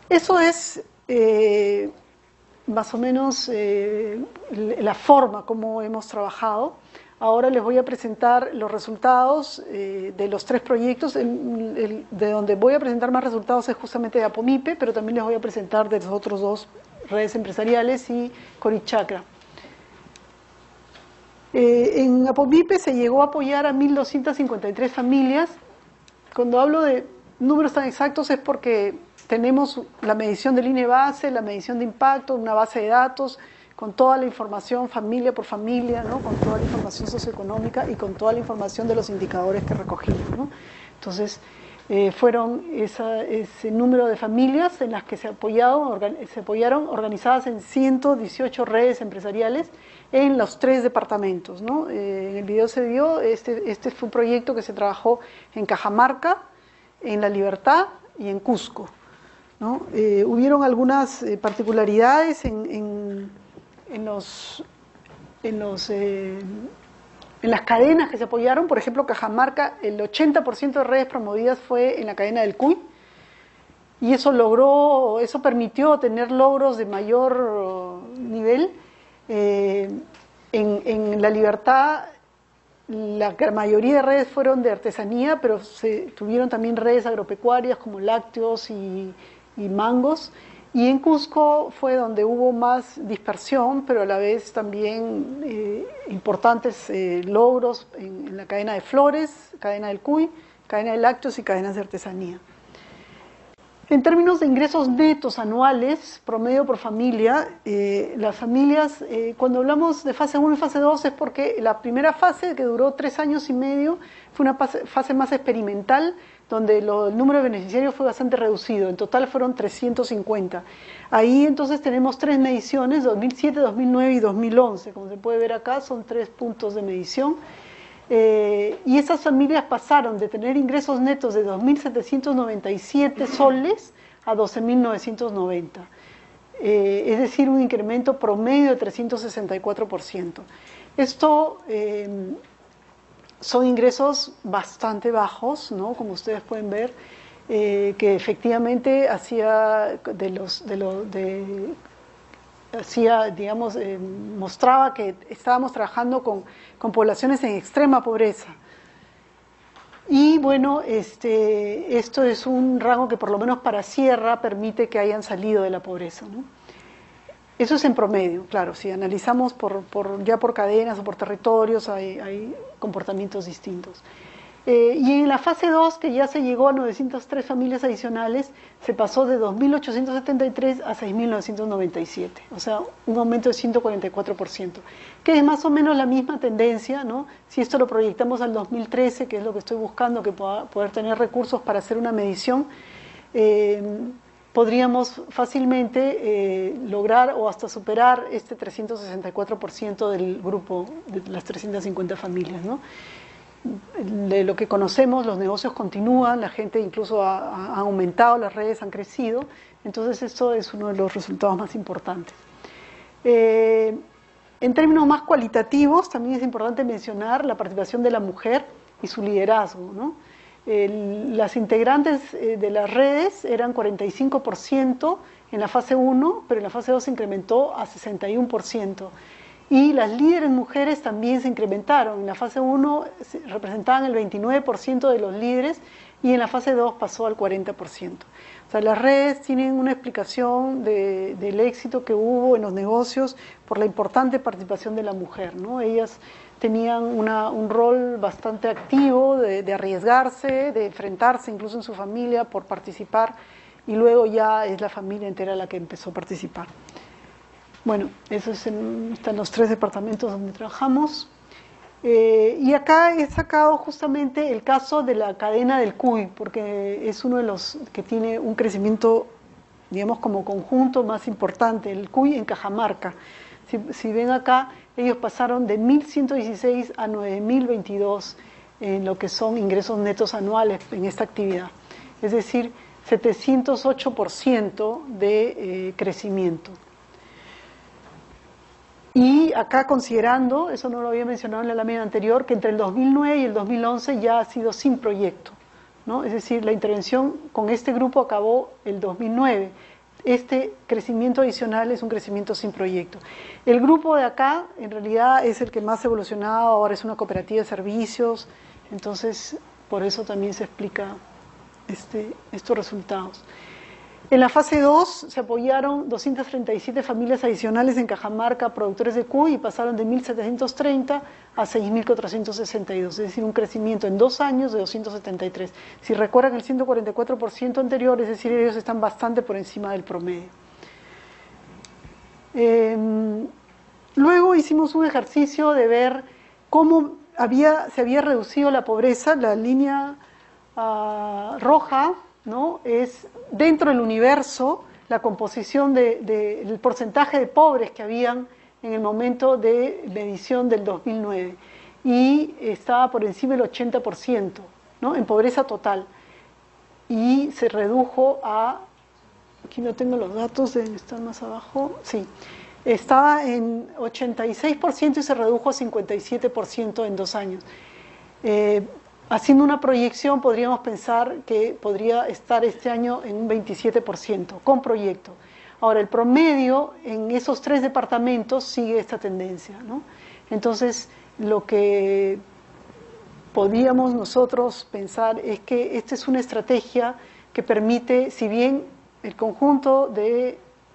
Eso es más o menos la forma como hemos trabajado. Ahora les voy a presentar los resultados de los tres proyectos. De donde voy a presentar más resultados es justamente de Apomipe, pero también les voy a presentar de los otros dos, redes empresariales y Corichacra. En Apomipe se llegó a apoyar a 1.253 familias. Cuando hablo de números tan exactos es porque tenemos la medición de línea base, la medición de impacto, una base de datos con toda la información familia por familia, ¿no? Con toda la información socioeconómica y con toda la información de los indicadores que recogimos, ¿no? Entonces, fueron ese número de familias en las que se apoyaron organizadas en 118 redes empresariales en los 3 departamentos, ¿no? En el video se vio, este fue un proyecto que se trabajó en Cajamarca, en La Libertad y en Cusco, ¿no? Hubieron algunas particularidades en las cadenas que se apoyaron. Por ejemplo, Cajamarca, el 80% de redes promovidas fue en la cadena del Cuy, y eso permitió tener logros de mayor nivel. En La Libertad, la mayoría de redes fueron de artesanía, pero se tuvieron también redes agropecuarias como lácteos y mangos. Y en Cusco fue donde hubo más dispersión, pero a la vez también importantes logros en la cadena de flores, cadena del cuy, cadena de lácteos y cadenas de artesanía. En términos de ingresos netos anuales, promedio por familia, las familias, cuando hablamos de fase 1 y fase 2 es porque la primera fase, que duró 3 años y medio, fue una fase más experimental, donde el número de beneficiarios fue bastante reducido. En total fueron 350. Ahí entonces tenemos 3 mediciones, 2007, 2009 y 2011. Como se puede ver acá, son 3 puntos de medición. Y esas familias pasaron de tener ingresos netos de 2.797 soles a 12.990. Es decir, un incremento promedio de 364%. Esto son ingresos bastante bajos, ¿no? Como ustedes pueden ver, que efectivamente mostraba que estábamos trabajando con poblaciones en extrema pobreza. Y bueno, esto es un rango que por lo menos para Sierra permite que hayan salido de la pobreza, ¿no? Eso es en promedio, claro. Si analizamos ya por cadenas o por territorios, hay comportamientos distintos. Y en la fase 2, que ya se llegó a 903 familias adicionales, se pasó de 2.873 a 6.997, o sea, un aumento de 144%, que es más o menos la misma tendencia, ¿no? Si esto lo proyectamos al 2013, que es lo que estoy buscando, que poder tener recursos para hacer una medición, podríamos fácilmente lograr o hasta superar este 364% del grupo de las 350 familias, ¿no? De lo que conocemos, los negocios continúan, la gente incluso ha aumentado, las redes han crecido, entonces esto es uno de los resultados más importantes. En términos más cualitativos, también es importante mencionar la participación de la mujer y su liderazgo, ¿no? Las integrantes de las redes eran 45% en la fase 1, pero en la fase 2 se incrementó a 61%. Y las líderes mujeres también se incrementaron. En la fase 1 representaban el 29% de los líderes y en la fase 2 pasó al 40%. O sea, las redes tienen una explicación del éxito que hubo en los negocios por la importante participación de la mujer, ¿no? Ellas tenían un rol bastante activo de arriesgarse, de enfrentarse incluso en su familia por participar, y luego ya es la familia entera la que empezó a participar. Bueno, eso están los 3 departamentos donde trabajamos. Y acá he sacado justamente el caso de la cadena del Cuy, porque es uno de los que tiene un crecimiento, digamos, como conjunto más importante, el Cuy en Cajamarca. Si ven acá, ellos pasaron de 1.116 a 9.022 en lo que son ingresos netos anuales en esta actividad. Es decir, 708% de crecimiento. Y acá considerando, eso no lo había mencionado en la lámina anterior, que entre el 2009 y el 2011 ya ha sido sin proyecto, ¿no? Es decir, la intervención con este grupo acabó el 2009. este crecimiento adicional es un crecimiento sin proyecto. El grupo de acá, en realidad, es el que más ha evolucionado, ahora es una cooperativa de servicios, entonces por eso también se explica estos resultados. En la fase 2 se apoyaron 237 familias adicionales en Cajamarca, productores de cuy, y pasaron de 1.730 a 6.462, es decir, un crecimiento en 2 años de 273. Si recuerdan el 144% anterior, es decir, ellos están bastante por encima del promedio. Luego hicimos un ejercicio de ver cómo se había reducido la pobreza. La línea roja, ¿no?, es dentro del universo la composición del porcentaje de pobres que habían en el momento de medición del 2009, y estaba por encima del 80%, ¿no?, en pobreza total, y se redujo a, aquí no tengo los datos, deben estar más abajo, sí, estaba en 86% y se redujo a 57% en 2 años. Haciendo una proyección, podríamos pensar que podría estar este año en un 27%, con proyecto. Ahora, el promedio en esos 3 departamentos sigue esta tendencia, ¿no? Entonces, lo que podíamos nosotros pensar es que esta es una estrategia que permite, si bien el conjunto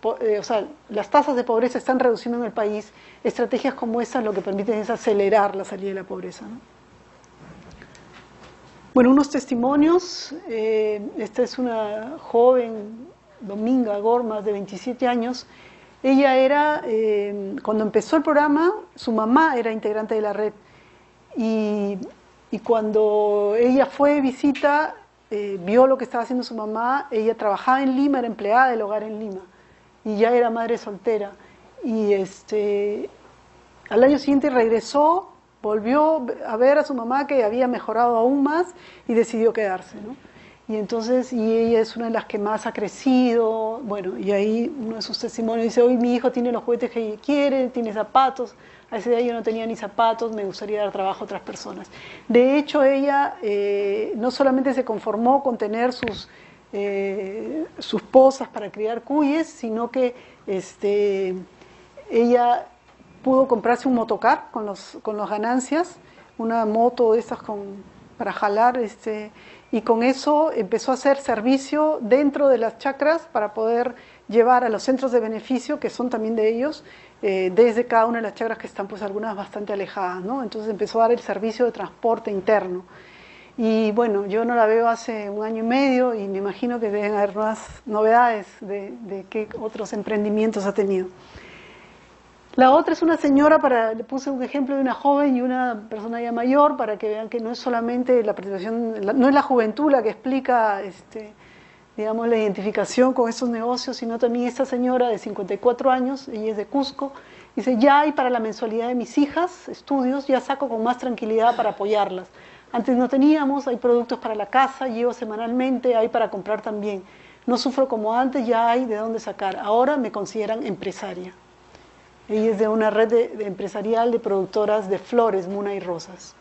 o sea, las tasas de pobreza están reduciendo en el país, estrategias como esa lo que permiten es acelerar la salida de la pobreza, ¿no? Bueno, unos testimonios. Esta es una joven, Dominga Gormas, de 27 años. Ella era, cuando empezó el programa, su mamá era integrante de la red. Y cuando ella fue de visita, vio lo que estaba haciendo su mamá. Ella trabajaba en Lima, era empleada del hogar en Lima. Y ya era madre soltera. Y al año siguiente regresó, volvió a ver a su mamá, que había mejorado aún más, y decidió quedarse, ¿no? Y entonces, y ella es una de las que más ha crecido. Bueno, y ahí uno de sus testimonios dice: hoy mi hijo tiene los juguetes que quiere, tiene zapatos, a ese día yo no tenía ni zapatos, me gustaría dar trabajo a otras personas. De hecho, ella no solamente se conformó con tener sus pozas para criar cuyes, sino que ella pudo comprarse un motocar con las ganancias, una moto de estas para jalar, y con eso empezó a hacer servicio dentro de las chacras para poder llevar a los centros de beneficio, que son también de ellos, desde cada una de las chacras, que están pues algunas bastante alejadas, ¿no? Entonces empezó a dar el servicio de transporte interno. Y bueno, yo no la veo hace 1 año y medio, y me imagino que deben haber nuevas novedades de qué otros emprendimientos ha tenido. La otra es una señora, le puse un ejemplo de una joven y una persona ya mayor, para que vean que no es solamente la participación, no es la juventud la que explica, digamos, la identificación con estos negocios, sino también esta señora de 54 años, ella es de Cusco, dice: ya hay para la mensualidad de mis hijas, estudios, ya saco con más tranquilidad para apoyarlas. Antes no teníamos, hay productos para la casa, llevo semanalmente, hay para comprar también. No sufro como antes, ya hay de dónde sacar. Ahora me consideran empresaria. Ella es de una red empresarial de productoras de flores, Muna y Rosas.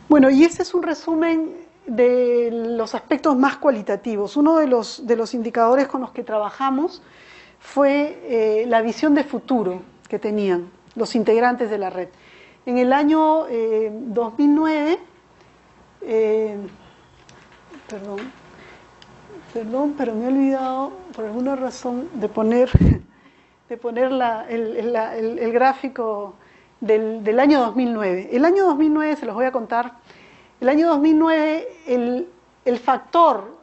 Bueno, y este es un resumen de los aspectos más cualitativos. Uno de los indicadores con los que trabajamos fue la visión de futuro que tenían los integrantes de la red. En el año 2009, perdón, pero me he olvidado por alguna razón de poner el gráfico del año 2009. El año 2009, se los voy a contar, el año 2009, el factor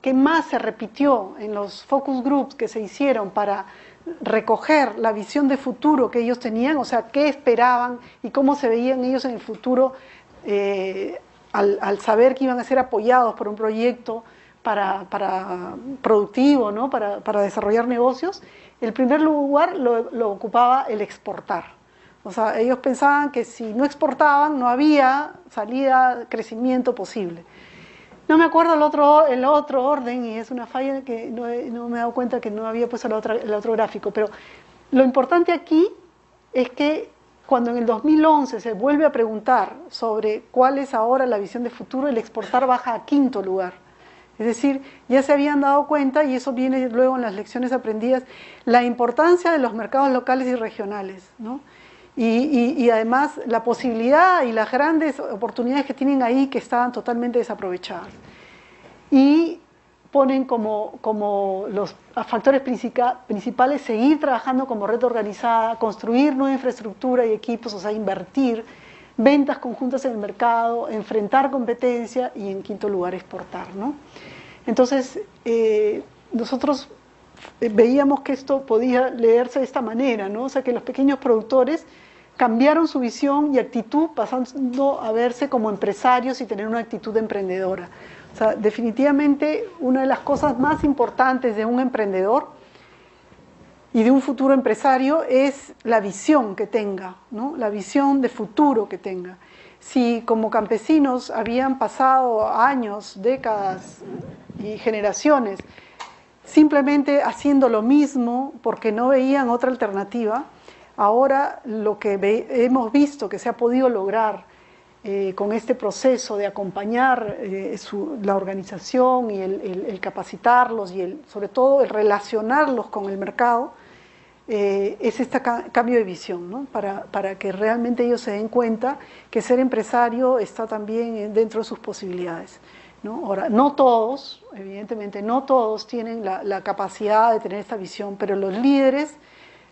que más se repitió en los focus groups que se hicieron para recoger la visión de futuro que ellos tenían, o sea, qué esperaban y cómo se veían ellos en el futuro, al saber que iban a ser apoyados por un proyecto para productivo, ¿no?, para desarrollar negocios. El primer lugar lo ocupaba el exportar. O sea, ellos pensaban que si no exportaban no había salida, crecimiento posible. No me acuerdo el otro orden, y es una falla que no me he dado cuenta que no había puesto el otro gráfico, pero lo importante aquí es que cuando en el 2011 se vuelve a preguntar sobre cuál es ahora la visión de futuro, el exportar baja a 5.º lugar. Es decir, ya se habían dado cuenta, y eso viene luego en las lecciones aprendidas, la importancia de los mercados locales y regionales, ¿no? Y además la posibilidad y las grandes oportunidades que tienen ahí que estaban totalmente desaprovechadas. Y ponen como los factores principales seguir trabajando como red organizada, construir nueva infraestructura y equipos, o sea, invertir, ventas conjuntas en el mercado, enfrentar competencia y en quinto lugar exportar, ¿no? Entonces, nosotros veíamos que esto podía leerse de esta manera, ¿no? O sea, que los pequeños productores cambiaron su visión y actitud pasando a verse como empresarios y tener una actitud emprendedora. O sea, definitivamente una de las cosas más importantes de un emprendedor y de un futuro empresario es la visión que tenga, ¿no? La visión de futuro que tenga. Si como campesinos habían pasado años, décadas y generaciones simplemente haciendo lo mismo porque no veían otra alternativa, ahora lo que hemos visto que se ha podido lograr con este proceso de acompañar la organización y el capacitarlos y sobre todo el relacionarlos con el mercado, es este cambio de visión, ¿no? Para que realmente ellos se den cuenta que ser empresario está también dentro de sus posibilidades, ¿no? Ahora, no todos, evidentemente, no todos tienen la capacidad de tener esta visión, pero los líderes,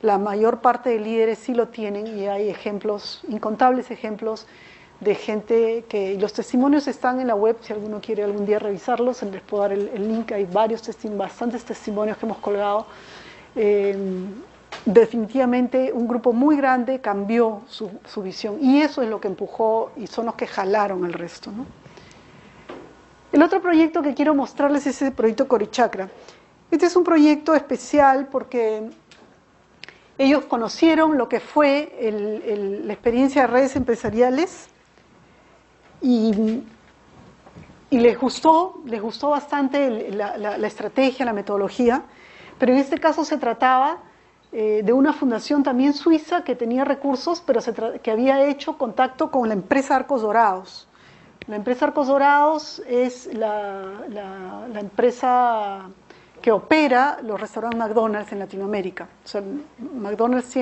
la mayor parte de líderes sí lo tienen, y hay ejemplos, incontables ejemplos de gente y los testimonios están en la web, si alguno quiere algún día revisarlos, les puedo dar el link, hay bastantes testimonios que hemos colgado. Definitivamente un grupo muy grande cambió su visión, y eso es lo que empujó y son los que jalaron al resto, ¿no? El otro proyecto que quiero mostrarles es el proyecto Corichacra. Este es un proyecto especial porque ellos conocieron lo que fue la experiencia de redes empresariales y les gustó bastante la estrategia, la metodología, pero en este caso se trataba de una fundación también suiza que tenía recursos, pero que había hecho contacto con la empresa Arcos Dorados. La empresa Arcos Dorados es la empresa que opera los restaurantes McDonald's en Latinoamérica. O sea, McDonald's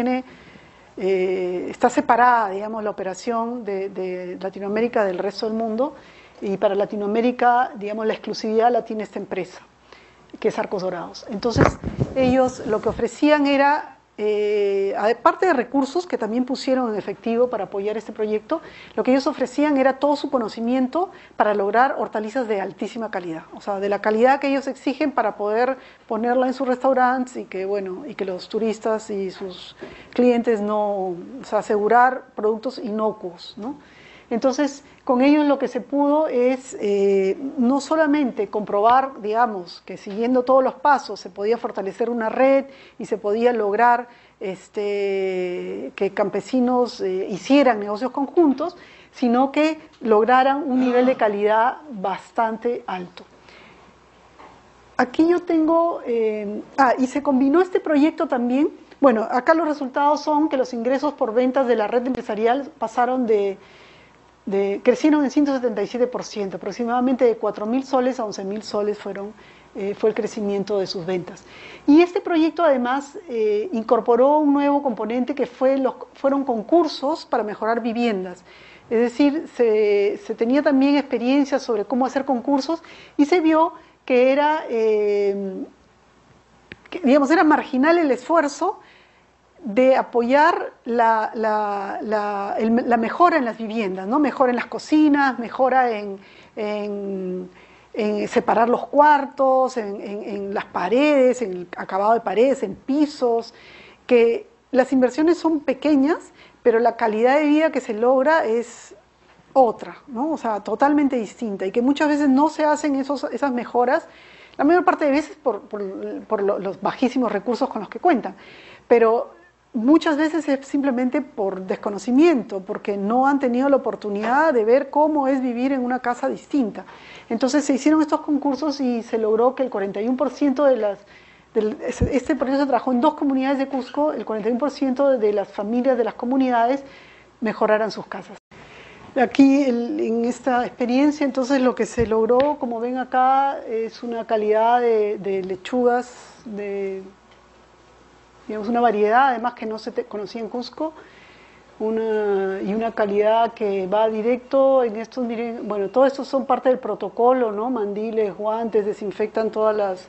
está separada, digamos, la operación de Latinoamérica del resto del mundo, y para Latinoamérica, digamos, la exclusividad la tiene esta empresa, que es Arcos Dorados. Entonces, ellos lo que ofrecían era, aparte de recursos que también pusieron en efectivo para apoyar este proyecto, lo que ellos ofrecían era todo su conocimiento para lograr hortalizas de altísima calidad, o sea, de la calidad que ellos exigen para poder ponerla en sus restaurantes y que los turistas y sus clientes o sea, asegurar productos inocuos, ¿no? Entonces, con ellos lo que se pudo es no solamente comprobar, digamos, que siguiendo todos los pasos se podía fortalecer una red y se podía lograr que campesinos hicieran negocios conjuntos, sino que lograran un nivel de calidad bastante alto. Aquí yo tengo, y se combinó este proyecto también. Bueno, acá los resultados son que los ingresos por ventas de la red empresarial pasaron crecieron en 177%, aproximadamente de 4.000 soles a 11.000 soles fue el crecimiento de sus ventas. Y este proyecto además incorporó un nuevo componente que fueron concursos para mejorar viviendas. Es decir, se tenía también experiencia sobre cómo hacer concursos y se vio que era marginal el esfuerzo de apoyar la mejora en las viviendas, ¿no? Mejora en las cocinas, mejora en separar los cuartos, en las paredes, en el acabado de paredes, en pisos, que las inversiones son pequeñas, pero la calidad de vida que se logra es otra, ¿no? O sea, totalmente distinta, y que muchas veces no se hacen esas mejoras, la mayor parte de veces por los bajísimos recursos con los que cuentan, pero muchas veces es simplemente por desconocimiento, porque no han tenido la oportunidad de ver cómo es vivir en una casa distinta. Entonces se hicieron estos concursos y se logró que el 41% este proyecto se trabajó en 2 comunidades de Cusco, el 41% de las familias de las comunidades mejoraran sus casas. Aquí en esta experiencia entonces lo que se logró, como ven acá, es una calidad de lechugas, digamos una variedad además que no se conocía en Cusco, y una calidad que va directo en estos, miren, bueno, todo esto son parte del protocolo, ¿no? Mandiles, guantes, desinfectan todas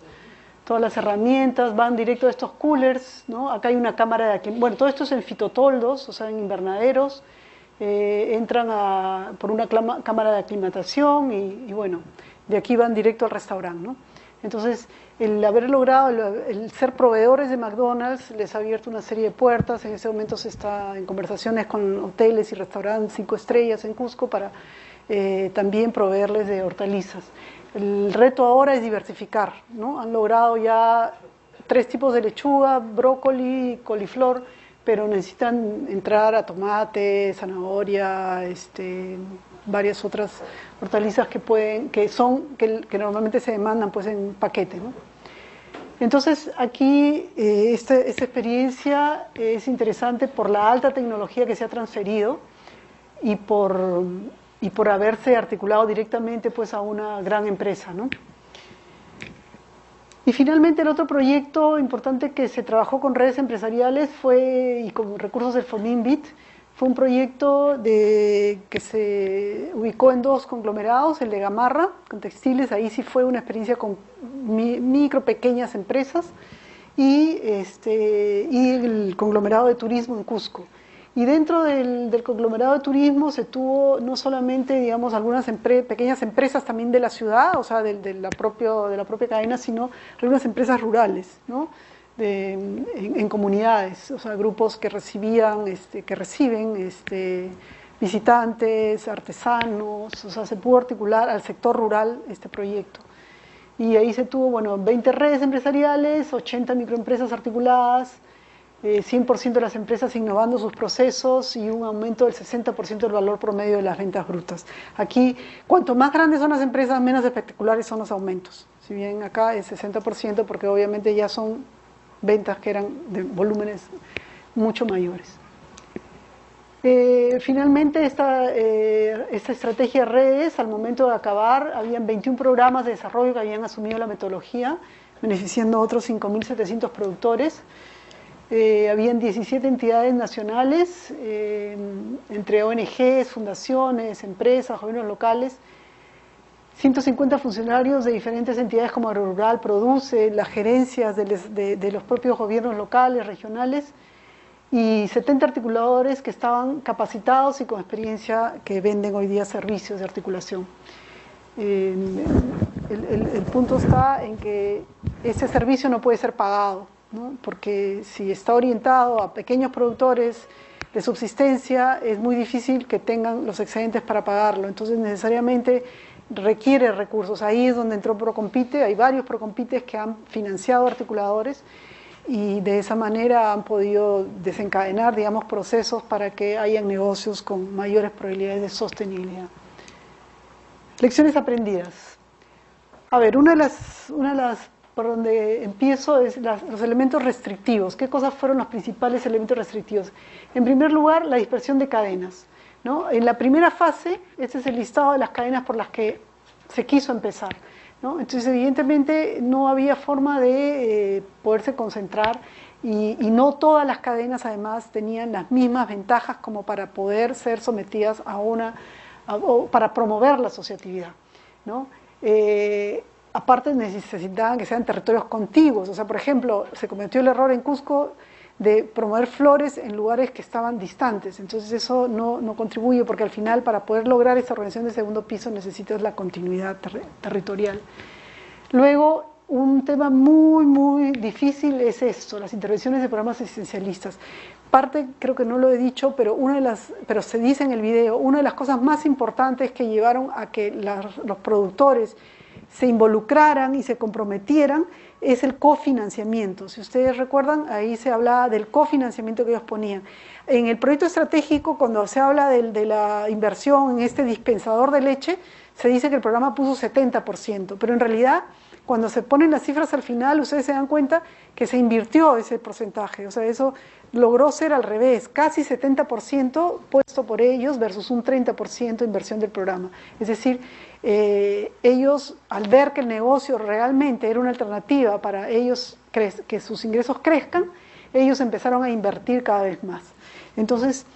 las herramientas, van directo a estos coolers, ¿no? Acá hay una cámara de bueno, todo esto es en fitotoldos, o sea, en invernaderos. Entran por una cámara de aclimatación y bueno, de aquí van directo al restaurante, ¿no? Entonces, el haber logrado, el ser proveedores de McDonald's les ha abierto una serie de puertas. En ese momento se está en conversaciones con hoteles y restaurantes 5 estrellas en Cusco para también proveerles de hortalizas. El reto ahora es diversificar, ¿no? Han logrado ya 3 tipos de lechuga, brócoli, coliflor, pero necesitan entrar a tomate, zanahoria, varias otras hortalizas que normalmente se demandan pues en paquete, ¿no? Entonces aquí esta experiencia es interesante por la alta tecnología que se ha transferido y por haberse articulado directamente pues a una gran empresa, ¿no? Y finalmente el otro proyecto importante que se trabajó con redes empresariales y con recursos del FONINVIT, fue un proyecto que se ubicó en 2 conglomerados, el de Gamarra, con textiles. Ahí sí fue una experiencia con pequeñas empresas, y el conglomerado de turismo en Cusco. Y dentro del conglomerado de turismo se tuvo no solamente, digamos, algunas pequeñas empresas también de la ciudad, o sea, de la propia cadena, sino algunas empresas rurales, ¿no? En comunidades, o sea, grupos que reciben visitantes, artesanos, o sea, se pudo articular al sector rural este proyecto. Y ahí se tuvo, bueno, 20 redes empresariales, 80 microempresas articuladas, 100% de las empresas innovando sus procesos y un aumento del 60% del valor promedio de las ventas brutas. Aquí, cuanto más grandes son las empresas, menos espectaculares son los aumentos. Si bien acá es 60%, porque obviamente ya son ventas que eran de volúmenes mucho mayores. Finalmente, esta estrategia de redes, al momento de acabar, habían 21 programas de desarrollo que habían asumido la metodología, beneficiando a otros 5.700 productores. Habían 17 entidades nacionales, entre ONGs, fundaciones, empresas, gobiernos locales, 150 funcionarios de diferentes entidades como Agrorural, Produce, las gerencias de los propios gobiernos locales, regionales, y 70 articuladores que estaban capacitados y con experiencia, que venden hoy día servicios de articulación. El punto está en que ese servicio no puede ser pagado, ¿no? Porque si está orientado a pequeños productores de subsistencia, es muy difícil que tengan los excedentes para pagarlo. Entonces necesariamente requiere recursos. Ahí es donde entró Procompite. Hay varios Procompites que han financiado articuladores y de esa manera han podido desencadenar, digamos, procesos para que hayan negocios con mayores probabilidades de sostenibilidad. Lecciones aprendidas. A ver, una de las por donde empiezo es los elementos restrictivos. ¿Qué cosas fueron los principales elementos restrictivos? En primer lugar, la dispersión de cadenas, ¿no? En la primera fase, este es el listado de las cadenas por las que se quiso empezar, ¿no? Entonces, evidentemente, no había forma de poderse concentrar y no todas las cadenas, además, tenían las mismas ventajas como para poder ser sometidas o para promover la asociatividad, ¿no? Aparte necesitaban que sean territorios contiguos, o sea, por ejemplo, se cometió el error en Cusco de promover flores en lugares que estaban distantes, entonces eso no contribuye, porque al final para poder lograr esa organización de segundo piso necesitas la continuidad territorial. Luego, un tema muy, muy difícil es esto, las intervenciones de programas asistencialistas. Parte, creo que no lo he dicho, pero se dice en el video, una de las cosas más importantes que llevaron a que los productores se involucraran y se comprometieran es el cofinanciamiento. Si ustedes recuerdan, ahí se hablaba del cofinanciamiento que ellos ponían. En el proyecto estratégico, cuando se habla de la inversión en este dispensador de leche, se dice que el programa puso 70%, pero en realidad cuando se ponen las cifras al final, ustedes se dan cuenta que se invirtió ese porcentaje, o sea, eso logró ser al revés, casi 70% puesto por ellos versus un 30% inversión del programa. Es decir, ellos, al ver que el negocio realmente era una alternativa para ellos, que sus ingresos crezcan, ellos empezaron a invertir cada vez más. Entonces,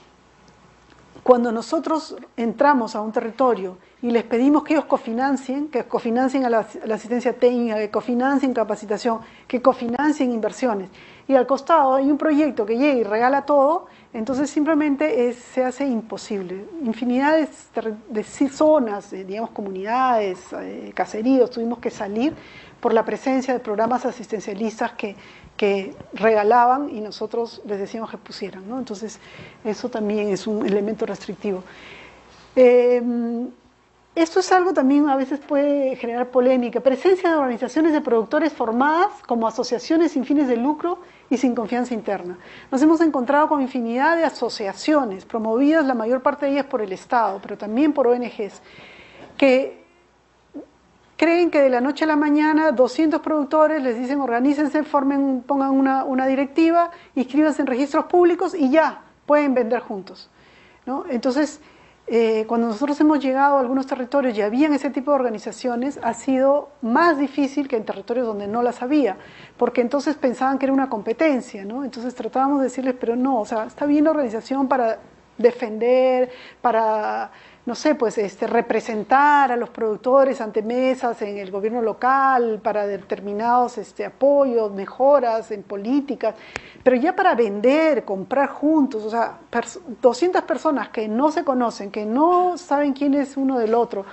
cuando nosotros entramos a un territorio y les pedimos que ellos cofinancien, a la asistencia técnica, que cofinancien capacitación, que cofinancien inversiones, y al costado hay un proyecto que llega y regala todo, entonces simplemente se hace imposible. Infinidad de zonas, digamos comunidades, caseríos, tuvimos que salir por la presencia de programas asistencialistas que regalaban y nosotros les decíamos que pusieran, ¿no? Entonces eso también es un elemento restrictivo. Esto es algo también a veces puede generar polémica. Presencia de organizaciones de productores formadas como asociaciones sin fines de lucro y sin confianza interna. Nos hemos encontrado con infinidad de asociaciones promovidas, la mayor parte de ellas por el Estado, pero también por ONGs, que creen que de la noche a la mañana 200 productores les dicen organícense, pongan una directiva, inscríbanse en registros públicos y ya, pueden vender juntos, ¿no? Entonces, cuando nosotros hemos llegado a algunos territorios y habían ese tipo de organizaciones, ha sido más difícil que en territorios donde no las había, porque entonces pensaban que era una competencia, ¿no? Entonces tratábamos de decirles, pero no, o sea, está bien la organización para defender, para, no sé, pues representar a los productores ante mesas en el gobierno local, para determinados apoyos, mejoras en políticas, pero ya para vender, comprar juntos, o sea, 200 personas que no se conocen, que no saben quién es uno del otro,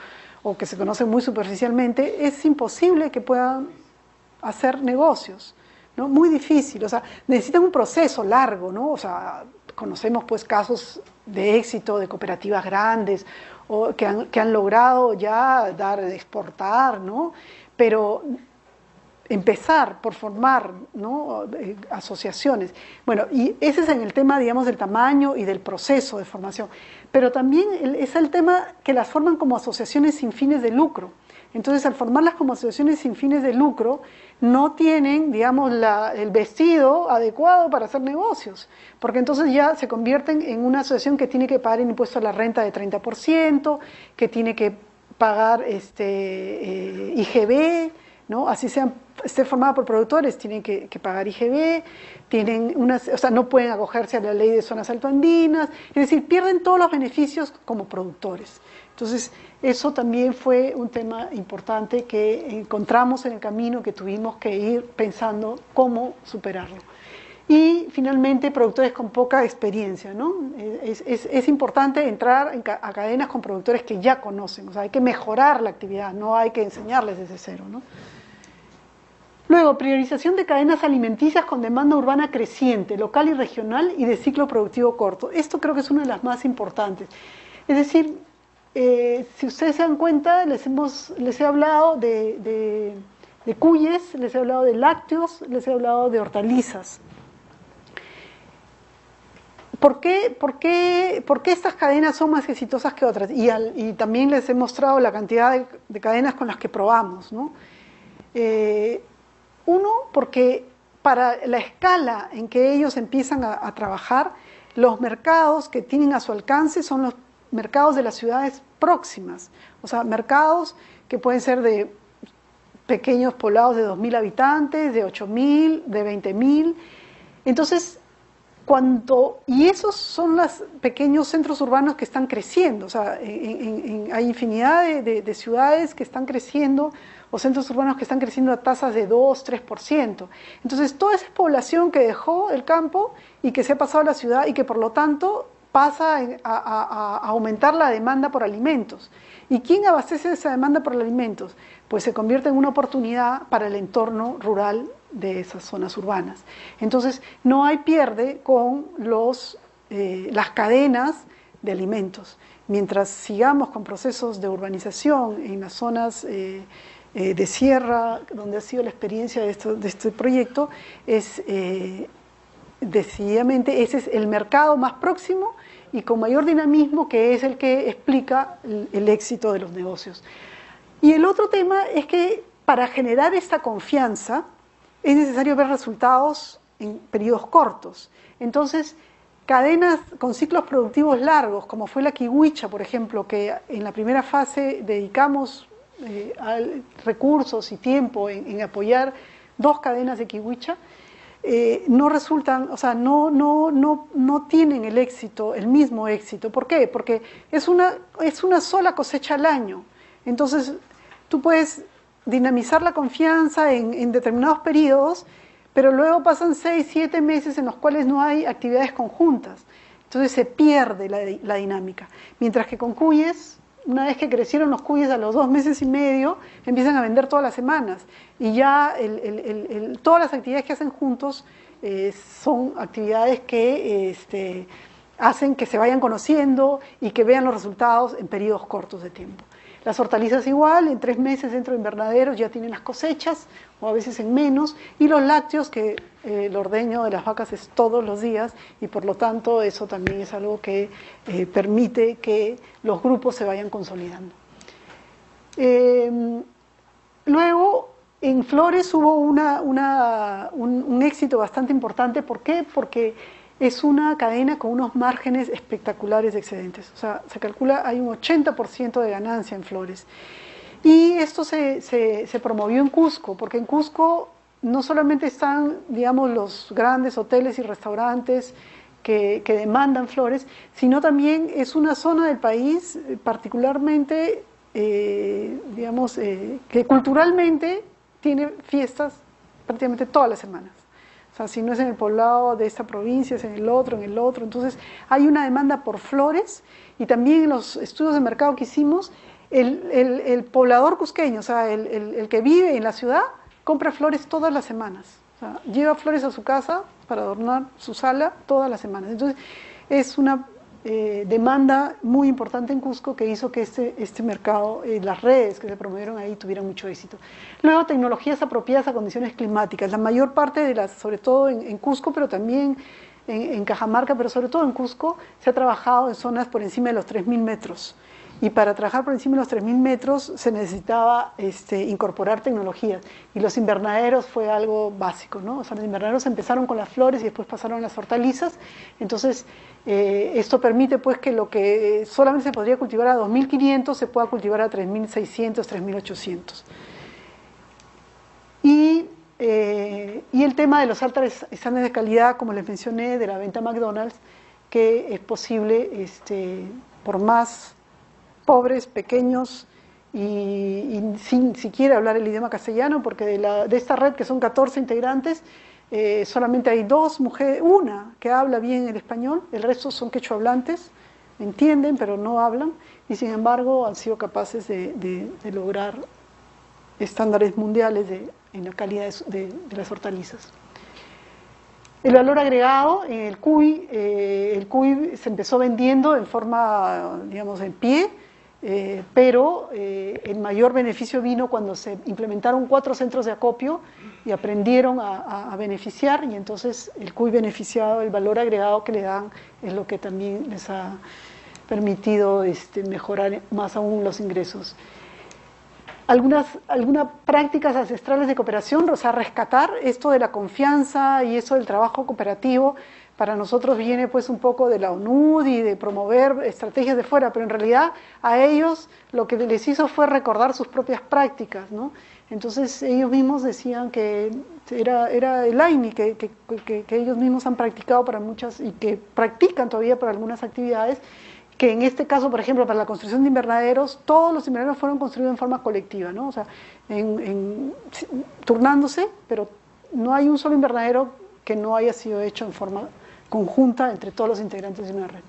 o que se conocen muy superficialmente, es imposible que puedan hacer negocios, ¿no? Muy difícil, o sea, necesitan un proceso largo, ¿no? O sea, conocemos pues casos de éxito de cooperativas grandes o que han logrado ya exportar, ¿no? Pero empezar por formar, ¿no? Asociaciones. Bueno, y ese es en el tema, digamos, del tamaño y del proceso de formación. Pero también es el tema que las forman como asociaciones sin fines de lucro. Entonces, al formarlas como asociaciones sin fines de lucro, no tienen, digamos, el vestido adecuado para hacer negocios, porque entonces ya se convierten en una asociación que tiene que pagar el impuesto a la renta de 30%, que tiene que pagar IGB, ¿no? Así esté formada por productores, tienen que pagar IGB, o sea, no pueden acogerse a la ley de zonas altoandinas, es decir, pierden todos los beneficios como productores. Entonces, eso también fue un tema importante que encontramos en el camino, que tuvimos que ir pensando cómo superarlo. Y finalmente, productores con poca experiencia, ¿no? Es importante entrar a cadenas con productores que ya conocen, o sea, hay que mejorar la actividad, no hay que enseñarles desde cero, ¿no? Luego, priorización de cadenas alimenticias con demanda urbana creciente, local y regional y de ciclo productivo corto. Esto creo que es una de las más importantes. Es decir, si ustedes se dan cuenta, les he hablado de cuyes, les he hablado de lácteos, les he hablado de hortalizas. ¿Por qué estas cadenas son más exitosas que otras? Y también les he mostrado la cantidad de cadenas con las que probamos, ¿no? Uno, porque para la escala en que ellos empiezan a trabajar, los mercados que tienen a su alcance son los mercados de las ciudades próximas, o sea, mercados que pueden ser de pequeños poblados de 2.000 habitantes, de 8.000, de 20.000. Entonces, y esos son los pequeños centros urbanos que están creciendo, o sea, hay infinidad de ciudades que están creciendo, o centros urbanos que están creciendo a tasas de 2, 3%. Entonces, toda esa población que dejó el campo y que se ha pasado a la ciudad y que por lo tanto pasa a aumentar la demanda por alimentos. ¿Y quién abastece esa demanda por alimentos? Pues se convierte en una oportunidad para el entorno rural de esas zonas urbanas. Entonces, no hay pierde con las cadenas de alimentos. Mientras sigamos con procesos de urbanización en las zonas de sierra, donde ha sido la experiencia de este proyecto, decididamente ese es el mercado más próximo y con mayor dinamismo, que es el que explica el éxito de los negocios. Y el otro tema es que para generar esta confianza es necesario ver resultados en periodos cortos. Entonces, cadenas con ciclos productivos largos, como fue la kiwicha, por ejemplo, que en la primera fase dedicamos recursos y tiempo en apoyar 2 cadenas de kiwicha, no resultan, o sea, no tienen el éxito, el mismo éxito. ¿Por qué? Porque es una sola cosecha al año. Entonces, tú puedes dinamizar la confianza en determinados periodos, pero luego pasan 6, 7 meses en los cuales no hay actividades conjuntas. Entonces se pierde la dinámica. Mientras que con cuyes, una vez que crecieron los cuyes, a los 2 meses y medio, empiezan a vender todas las semanas. Y ya todas las actividades que hacen juntos son actividades que hacen que se vayan conociendo y que vean los resultados en periodos cortos de tiempo. Las hortalizas igual, en 3 meses dentro de invernaderos ya tienen las cosechas, o a veces en menos, y los lácteos, que el ordeño de las vacas es todos los días, y por lo tanto eso también es algo que permite que los grupos se vayan consolidando. Luego, en flores hubo un éxito bastante importante. ¿Por qué? Porque es una cadena con unos márgenes espectaculares de excedentes. O sea, se calcula hay un 80% de ganancia en flores. Y esto se promovió en Cusco, porque en Cusco no solamente están, digamos, los grandes hoteles y restaurantes que demandan flores, sino también es una zona del país particularmente, digamos, que culturalmente tiene fiestas prácticamente todas las semanas. O sea, si no es en el poblado de esta provincia, es en el otro, Entonces, hay una demanda por flores, y también en los estudios de mercado que hicimos, el poblador cusqueño, o sea, el que vive en la ciudad, compra flores todas las semanas. O sea, lleva flores a su casa para adornar su sala todas las semanas. Entonces, es una demanda muy importante en Cusco que hizo que este mercado, las redes que se promovieron ahí, tuvieran mucho éxito. Luego, tecnologías apropiadas a condiciones climáticas. La mayor parte de las, sobre todo en Cusco, pero también en Cajamarca, pero sobre todo en Cusco, se ha trabajado en zonas por encima de los 3.000 metros. Y para trabajar por encima de los 3.000 metros se necesitaba incorporar tecnologías. Y los invernaderos fue algo básico, ¿no? O sea, los invernaderos empezaron con las flores y después pasaron a las hortalizas. Entonces, esto permite pues que lo que solamente se podría cultivar a 2.500 se pueda cultivar a 3.600, 3.800. Y el tema de los altos estándares de calidad, como les mencioné, de la venta McDonald's, que es posible por más pobres, pequeños y sin siquiera hablar el idioma castellano, porque de esta red, que son 14 integrantes, solamente hay 2 mujeres, una que habla bien el español, el resto son quechohablantes, entienden pero no hablan, y sin embargo han sido capaces de lograr estándares mundiales en la calidad de las hortalizas. El valor agregado en el cuy se empezó vendiendo en forma, digamos, en pie, pero el mayor beneficio vino cuando se implementaron 4 centros de acopio y aprendieron a beneficiar, y entonces el cuy beneficiado, el valor agregado que le dan, es lo que también les ha permitido mejorar más aún los ingresos. Algunas prácticas ancestrales de cooperación, o sea, rescatar esto de la confianza y eso del trabajo cooperativo, para nosotros viene pues un poco de la ONUD y de promover estrategias de fuera, pero en realidad a ellos lo que les hizo fue recordar sus propias prácticas, ¿no? Entonces ellos mismos decían que era el AINI que ellos mismos han practicado para muchas y que practican todavía para algunas actividades, que en este caso, por ejemplo, para la construcción de invernaderos, todos los invernaderos fueron construidos en forma colectiva, ¿no? O sea, turnándose, pero no hay un solo invernadero que no haya sido hecho en forma conjunta entre todos los integrantes de una red.